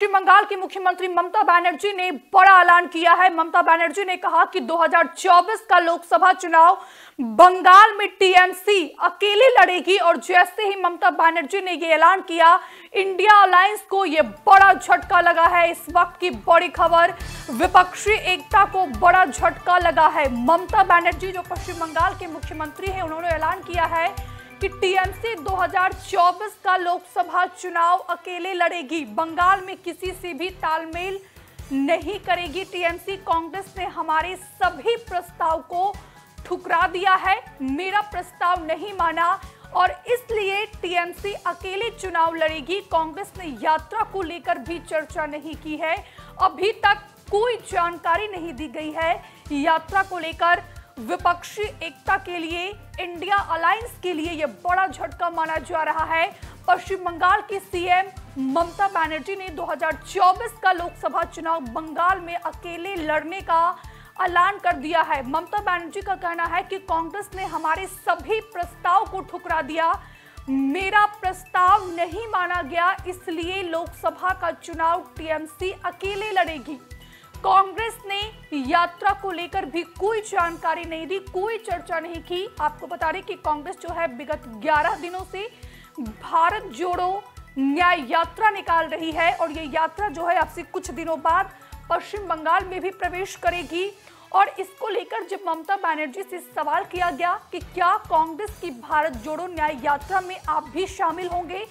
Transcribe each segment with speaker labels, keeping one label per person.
Speaker 1: पश्चिम बंगाल की मुख्यमंत्री ममता बनर्जी ने बड़ा ऐलान किया है। ममता बनर्जी ने कहा कि 2024 का लोकसभा चुनाव बंगाल में टीएमसी अकेले लड़ेगी और जैसे ही ममता बनर्जी ने यह ऐलान किया, इंडिया अलायंस को यह बड़ा झटका लगा है। इस वक्त की बड़ी खबर, विपक्षी एकता को बड़ा झटका लगा है। ममता बनर्जी जो पश्चिम बंगाल के मुख्यमंत्री हैं, उन्होंने ऐलान किया है कि टीएमसी 2024 का लोकसभा चुनाव अकेले लड़ेगी, बंगाल में किसी से भी तालमेल नहीं करेगी। टीएमसी कांग्रेस ने हमारे सभी प्रस्ताव को ठुकरा दिया है, मेरा प्रस्ताव नहीं माना और इसलिए टीएमसी अकेले चुनाव लड़ेगी। कांग्रेस ने यात्रा को लेकर भी चर्चा नहीं की है, अभी तक कोई जानकारी नहीं दी गई है यात्रा को लेकर। विपक्षी एकता के लिए, इंडिया अलायंस के लिए यह बड़ा झटका माना जा रहा है। पश्चिम बंगाल की सीएम ममता बनर्जी ने 2024 का लोकसभा चुनाव बंगाल में अकेले लड़ने का ऐलान कर दिया है। ममता बनर्जी का कहना है कि कांग्रेस ने हमारे सभी प्रस्ताव को ठुकरा दिया, मेरा प्रस्ताव नहीं माना गया, इसलिए लोकसभा का चुनाव टीएमसी अकेले लड़ेगी। कांग्रेस ने यात्रा को लेकर भी कोई जानकारी नहीं दी, कोई चर्चा नहीं की। आपको बता दें कि कांग्रेस जो है विगत 11 दिनों से भारत जोड़ो न्याय यात्रा निकाल रही है और ये यात्रा जो है अब से कुछ दिनों बाद पश्चिम बंगाल में भी प्रवेश करेगी। और इसको लेकर जब ममता बनर्जी से सवाल किया गया कि क्या कांग्रेस की भारत जोड़ो न्याय यात्रा में आप भी शामिल होंगे,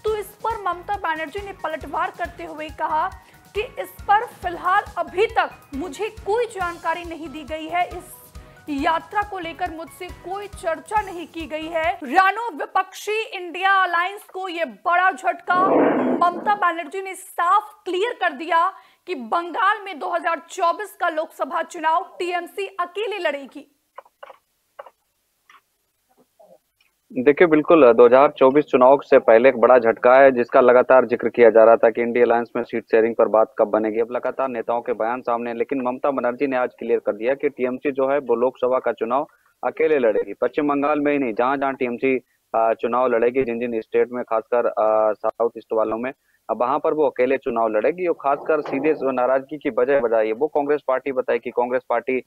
Speaker 1: तो इस पर ममता बनर्जी ने पलटवार करते हुए कहा कि इस पर फिलहाल अभी तक मुझे कोई जानकारी नहीं दी गई है, इस यात्रा को लेकर मुझसे कोई चर्चा नहीं की गई है। रानो विपक्षी इंडिया अलायंस को यह बड़ा झटका, ममता बनर्जी ने साफ क्लियर कर दिया कि बंगाल में 2024 का लोकसभा चुनाव टीएमसी अकेले लड़ेगी।
Speaker 2: देखिए, बिल्कुल 2024 चुनाव से पहले एक बड़ा झटका है जिसका लगातार जिक्र किया जा रहा था कि इंडिया अलायंस में सीट शेयरिंग पर बात कब बनेगी। अब लगातार नेताओं के बयान सामने, लेकिन ममता बनर्जी ने आज क्लियर कर दिया कि टीएमसी जो है वो लोकसभा का चुनाव अकेले लड़ेगी। पश्चिम बंगाल में ही नहीं, जहां जहां टीएमसी चुनाव लड़ेगी, जिन जिन स्टेट में, खासकर साउथ ईस्ट वालों में, अब वहां पर वो अकेले चुनाव लड़ेगी। और खासकर सीधे नाराजगी की वजह बताइए, वो कांग्रेस पार्टी बताई कि कांग्रेस पार्टी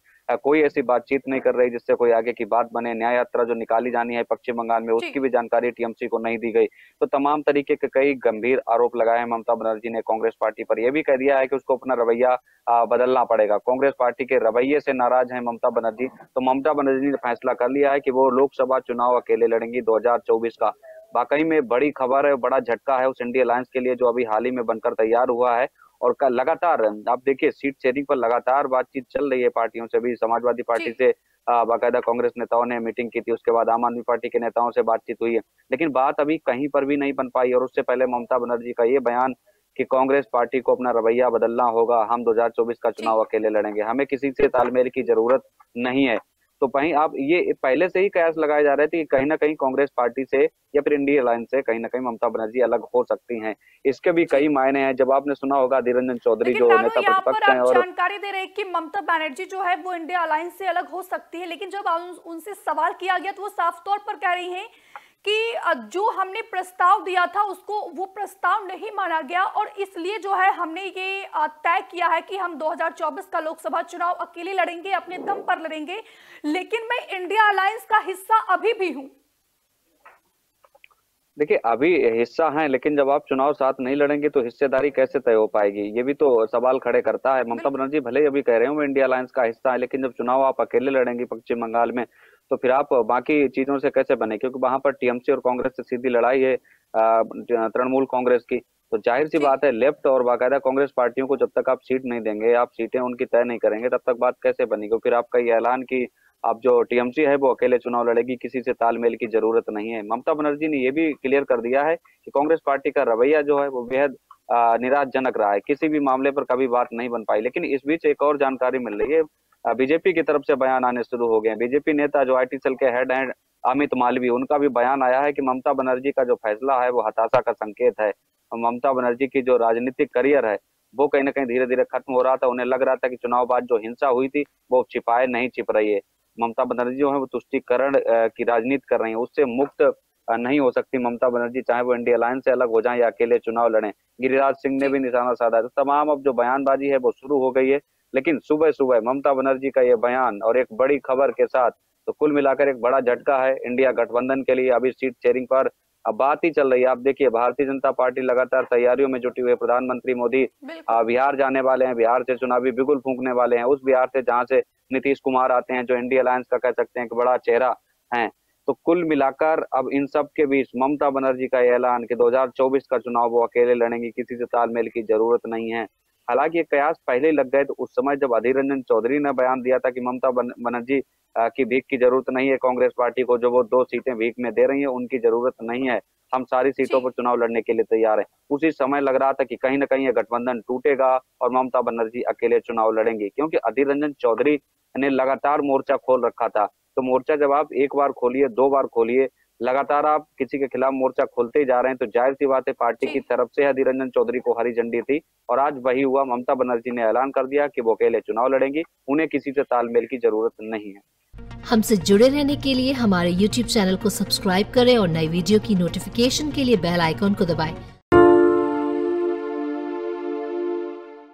Speaker 2: कोई ऐसी बातचीत नहीं कर रही जिससे कोई आगे की बात बने। न्याय यात्रा जो निकाली जानी है पश्चिम बंगाल में, उसकी भी जानकारी टीएमसी को नहीं दी गई। तो तमाम तरीके के कई गंभीर आरोप लगाए हैं ममता बनर्जी ने कांग्रेस पार्टी पर। यह भी कह दिया है कि उसको अपना रवैया बदलना पड़ेगा। कांग्रेस पार्टी के रवैये से नाराज है ममता बनर्जी, तो ममता बनर्जी ने फैसला कर लिया है कि वो लोकसभा चुनाव अकेले लड़ेंगी 2024 का। वाकई में बड़ी खबर है, बड़ा झटका है उस इंडिया अलायंस के लिए जो अभी हाल ही में बनकर तैयार हुआ है। और लगातार आप देखिए, सीट शेयरिंग पर लगातार बातचीत चल रही है पार्टियों से भी। समाजवादी पार्टी से बाकायदा कांग्रेस नेताओं ने मीटिंग की थी, उसके बाद आम आदमी पार्टी के नेताओं से बातचीत हुई है, लेकिन बात अभी कहीं पर भी नहीं बन पाई। और उससे पहले ममता बनर्जी का ये बयान कि कांग्रेस पार्टी को अपना रवैया बदलना होगा, हम 2024 का चुनाव अकेले लड़ेंगे, हमें किसी से तालमेल की जरूरत नहीं है। तो वहीं आप ये पहले से ही कयास लगाए जा रहे थे कि कहीं ना कहीं कांग्रेस पार्टी से या फिर इंडिया अलायंस से कहीं ना कहीं ममता बनर्जी अलग हो सकती हैं। इसके भी कई मायने हैं। जब आपने सुना होगा अधीर रंजन चौधरी जो नेता प्रतिपक्ष हैं, और
Speaker 1: जानकारी दे रहे हैं कि ममता बनर्जी जो है वो इंडिया अलायंस से अलग हो सकती है, लेकिन जब उनसे सवाल किया गया तो वो साफ तौर पर कह रही हैं कि जो हमने प्रस्ताव दिया था उसको, वो प्रस्ताव नहीं माना गया और इसलिए जो है हमने ये तय किया है कि हम 2024 का लोकसभा चुनाव अकेले लड़ेंगे, अपने दम पर लड़ेंगे, लेकिन मैं इंडिया अलायंस का हिस्सा अभी भी हूं।
Speaker 2: देखिए, अभी हिस्सा है, लेकिन जब आप चुनाव साथ नहीं लड़ेंगे तो हिस्सेदारी कैसे तय हो पाएगी, ये भी तो सवाल खड़े करता है। ममता बनर्जी भले ही अभी कह रहे हो वो इंडिया अलायंस का हिस्सा है, लेकिन जब चुनाव आप अकेले लड़ेंगे पश्चिम बंगाल में, तो फिर आप बाकी चीजों से कैसे बने, क्योंकि वहां पर टीएमसी और कांग्रेस से सीधी लड़ाई है तृणमूल कांग्रेस की। तो जाहिर सी बात है, लेफ्ट और बाकायदा कांग्रेस पार्टियों को जब तक आप सीट नहीं देंगे, आप सीटें उनकी तय नहीं करेंगे, तब तक बात कैसे बनेगी। फिर आपका ये ऐलान कि अब जो टीएमसी है वो अकेले चुनाव लड़ेगी, किसी से तालमेल की जरूरत नहीं है। ममता बनर्जी ने ये भी क्लियर कर दिया है कि कांग्रेस पार्टी का रवैया जो है वो बेहद निराशजनक रहा है, किसी भी मामले पर कभी बात नहीं बन पाई। लेकिन इस बीच एक और जानकारी मिल रही है, बीजेपी की तरफ से बयान आने शुरू हो गए हैं। बीजेपी नेता जो आईटी सेल के हेड हैं अमित मालवीय, उनका भी बयान आया है कि ममता बनर्जी का जो फैसला है वो हताशा का संकेत है। ममता बनर्जी की जो राजनीतिक करियर है वो कहीं ना कहीं धीरे धीरे खत्म हो रहा था। उन्हें लग रहा था कि चुनाव बाद जो हिंसा हुई थी वो छिपाए नहीं छिप रही है। ममता बनर्जी जो है वो तुष्टीकरण की राजनीति कर रही है, उससे मुक्त नहीं हो सकती ममता बनर्जी, चाहे वो इंडिया अलायंस से अलग हो जाएं या अकेले चुनाव लड़ें। गिरिराज सिंह ने भी निशाना साधा है। तो तमाम अब जो बयानबाजी है वो शुरू हो गई है, लेकिन सुबह सुबह ममता बनर्जी का ये बयान और एक बड़ी खबर के साथ तो कुल मिलाकर एक बड़ा झटका है इंडिया गठबंधन के लिए। अभी सीट शेयरिंग पर अब बात ही चल रही है। आप देखिए, भारतीय जनता पार्टी लगातार तैयारियों में जुटी हुई है। प्रधानमंत्री मोदी बिहार जाने वाले हैं, बिहार से चुनावी बिगुल फूंकने वाले हैं, उस बिहार से जहां से नीतीश कुमार आते हैं, जो इंडिया अलायंस का कह सकते हैं कि बड़ा चेहरा है। तो कुल मिलाकर अब इन सब के बीच ममता बनर्जी का ऐलान कि 2024 का चुनाव वो अकेले लड़ेंगी, किसी से तालमेल की जरूरत नहीं है। हालांकि ये कयास पहले ही लग गए, तो उस समय जब अधीर रंजन चौधरी ने बयान दिया था कि ममता बनर्जी की भीख की जरूरत नहीं है कांग्रेस पार्टी को, जो वो 2 सीटें भीख में दे रही है उनकी जरूरत नहीं है, हम सारी सीटों पर चुनाव लड़ने के लिए तैयार हैं। उसी समय लग रहा था कि कहीं ना कहीं ये गठबंधन टूटेगा और ममता बनर्जी अकेले चुनाव लड़ेंगी, क्योंकि अधीर रंजन चौधरी ने लगातार मोर्चा खोल रखा था। तो मोर्चा जब आप एक बार खोलिए, 2 बार खोलिए, लगातार आप किसी के खिलाफ मोर्चा खोलते ही जा रहे हैं, तो जाहिर सी बात है पार्टी की तरफ से अधीर रंजन चौधरी को हरी झंडी थी। और आज वही हुआ, ममता बनर्जी ने ऐलान कर दिया कि वो अकेले चुनाव लड़ेंगी, उन्हें किसी से तालमेल की जरूरत नहीं है।
Speaker 3: हमसे जुड़े रहने के लिए हमारे YouTube चैनल को सब्सक्राइब करें और नई वीडियो की नोटिफिकेशन के लिए बेल आइकॉन को दबाएं।